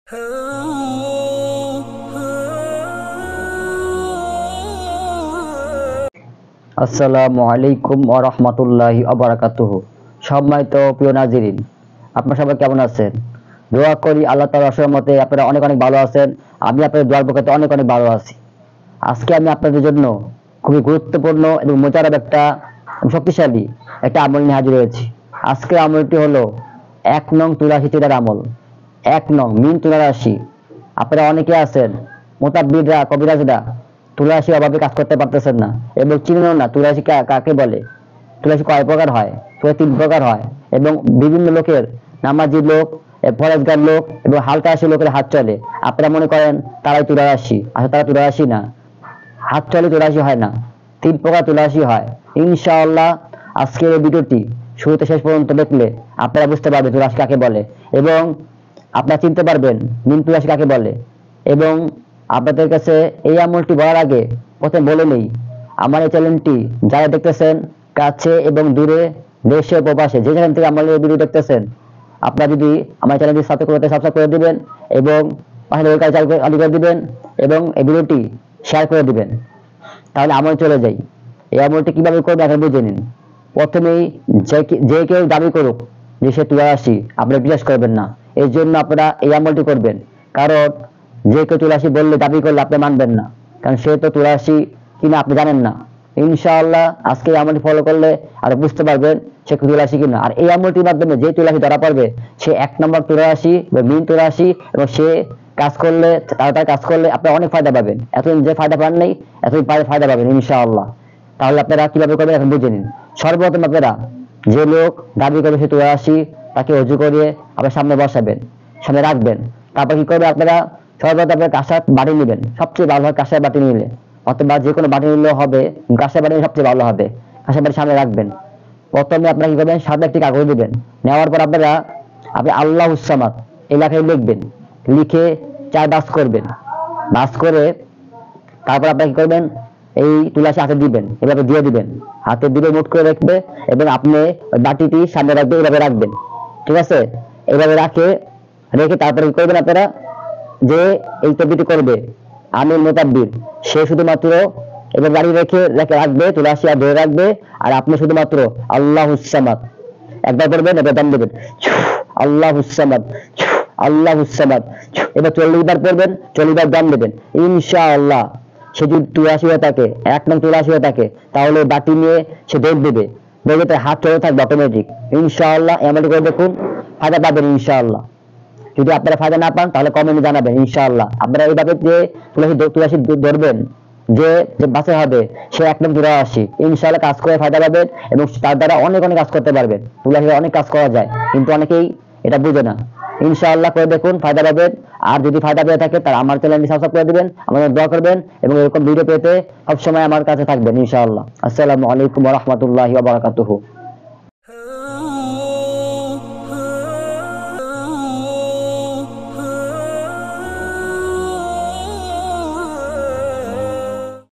আসসালামু আলাইকুম ওয়া রাহমাতুল্লাহি ওয়া বারাকাতুহু। সম্মানিত প্রিয় নাজিরিন, আপনারা সবাই কেমন আছেন? দোয়া করি আল্লাহ তাআলার রহমতে আপনারা অনেক অনেক ভালো আছেন। আমি আপনাদের দোয়ার বরকতে অনেক অনেক ভালো আছি। আজকে আমি আপনাদের জন্য খুবই গুরুত্বপূর্ণ এবং মোজারব একটা শক্তিশালী একটা আমল নিয়ে হাজির হয়েছি। আজকের আমলটি হলো ১ নং তুলাসী চিরার আমল। ১ নং মিন তুলা রাশি। আপনারা অনেকে আছেন মোতাব্বিররা, কবিরাজরা তুলাসী অভাবে কাজ করতে পারতেছেন না এবং চিনেন না তুলাসী কাকে বলে, তুলাসী কয় প্রকার হয়, তুলাসী 3 প্রকার হয় এবং বিভিন্ন লোকের, নামাজি লোক, ফরেজগার লোক এবং হালকা রাশি লোকের হাত চলে। আপনারা মনে করেন তারাই তুলা রাশি, আসলে তারা তুলা রাশি না। হাত চলে তুলাসী হয় না, 3 প্রকার তুলাসী হয়। ইনশাআল্লাহ আজকের এই ভিডিওটি শুরুতে শেষ পর্যন্ত দেখলে আপনারা বুঝতে পারবেন তুলাসী কাকে বলে এবং আপনারা চিনতে পারবেন মিন তুলাসী কাকে বলে। এবং আপনাদের কাছে এই আমলটি বলার আগে প্রথমে বলে নেই, আমার এই চ্যানেলটি যারা দেখতেছেন কাছে এবং দূরে, দেশে প্রবাসে, যে যেখান থেকে আমার এই ভিডিও দেখতেছেন, আপনারা যদি আমার চ্যানেলটি সাবস্ক্রাইব করে দিবেন এবং পাশে বেল চালু করে দিবেন এবং এই ভিডিওটি শেয়ার করে দিবেন, তাহলে আমল চলে যাই। এই আমলটি কিভাবে করবে এখন বুঝে নিন। প্রথমেই যে কেউ দাবি করুক যে সে তুলা রাশি, আপনারা বিশ্বাস করবেন না। এই জন্য আপনারা এই আমলটি করবেন, কারণ যে কেউ তুলাসী বললে, দাবি করলে আপনি মানবেন না, কারণ সে তো তুলাসী কিনা আপনি জানেন না। ইনশাআল্লাহ আজকে এই আমলটি ফলো করলে আর বুঝতে পারবেন সে তুলাসী কিনা। আর এই আমলটির মাধ্যমে যে তুলাসী ধরা পড়বে সে 1 নম্বর তুলাসী বা মিন তুলাসী, এবং সে কাজ করলে, তাড়াতাড়ি কাজ করলে আপনি অনেক ফায়দা পাবেন। এতদিন যে ফায়দা পান নাই, এতদিন ফায়দা পাবেন ইনশাআল্লাহ। তাহলে আপনারা কিভাবে করবেন এখন বুঝে নিন। সর্বপ্রথম আপনারা যে লোক দাবি করবে সে তুলাসী, তাকে অজু করিয়ে আপনার সামনে বসাবেন, সামনে রাখবেন। তারপর কি করবে, আপনারা সর্বপ্রথম আপনার কাঁসার বাটি নেবেন, সবচেয়ে ভালো হয় কাঁসার বাটি নিলে, অথবা যে কোনো বাটি নিলেও হবে, কাঁসার বাটি সবচেয়ে ভালো হবে। কাঁসার বাটি সামনে রাখবেন। প্রথমে আপনারা কি করবেন, সাদা একটি কাগজ দিবেন। নেওয়ার পর আপনি আল্লাহুস সামাদ এলাকায় লিখবেন, লিখে 4 বাস করবেন। বাস করে তারপর আপনারা কি করবেন, এই তুলাসী হাতে দিবেন, এভাবে দিয়ে দিবেন, হাতে দিবে মুঠ করে রাখবে এবং আপনি বাটিটি সামনে রাখবেন, এভাবে রাখবেন, ঠিক আছে? এভাবে রেখে তারপরে কি করবেন, আপনারা যে এই তকবিরটি করবে আমির মোতাব্বির, সে শুধুমাত্র এবার গাড়ি রাখবে, তুলাসী আর ধরে রাখবে, আর আপনি শুধুমাত্র আল্লাহুস সামাদ একবার করবেন, এবার দাম দেবেন, আল্লাহুস সামাদ, আল্লাহুস সামাদ, এবার 40 বার করবেন, 40 বার দাম দেবেন। ইনশাআল্লাহ সে যদি তুলাসী হয়ে থাকে, 1 নং তুলাসী হয়ে থাকে, তাহলে বাটি নিয়ে সে দৌড় দেবে, দৌড়ে তার হাত চলে থাকবে অটোমেটিক। ইনশাআল্লাহ এমনটি করে দেখুন, ফায়দা পাবেন ইনশাআল্লাহ। যদি আপনারা ফায়দা না পান তাহলে কমেন্টে জানাবেন ইনশাআল্লাহ। আপনারা এইভাবে যে তুলাসী ধরবেন, যে বাঁচা হবে সে 1 নং তুলাসী, ইনশাআল্লাহ কাজ করে ফায়দা পাবেন এবং তার দ্বারা অনেক অনেক কাজ করতে পারবেন। তুলাসী অনেক কাজ করা যায়, কিন্তু অনেকেই এটা বুঝে না। ইনশাআল্লাহ করে দেখুন, ফায়দা পাবেন। আর যদি ফায়দা পেয়ে থাকে তাহলে আমার চ্যানেলটি সাবস্ক্রাইব করে দিবেন, আমাদের দোয়া করবেন এবং এরকম ভিডিও পেতে সবসময় আমার কাছে থাকবেন ইনশাআল্লাহ। আসসালামু আলাইকুম ওয়া রাহমাতুল্লাহি ওয়া বারাকাতুহু।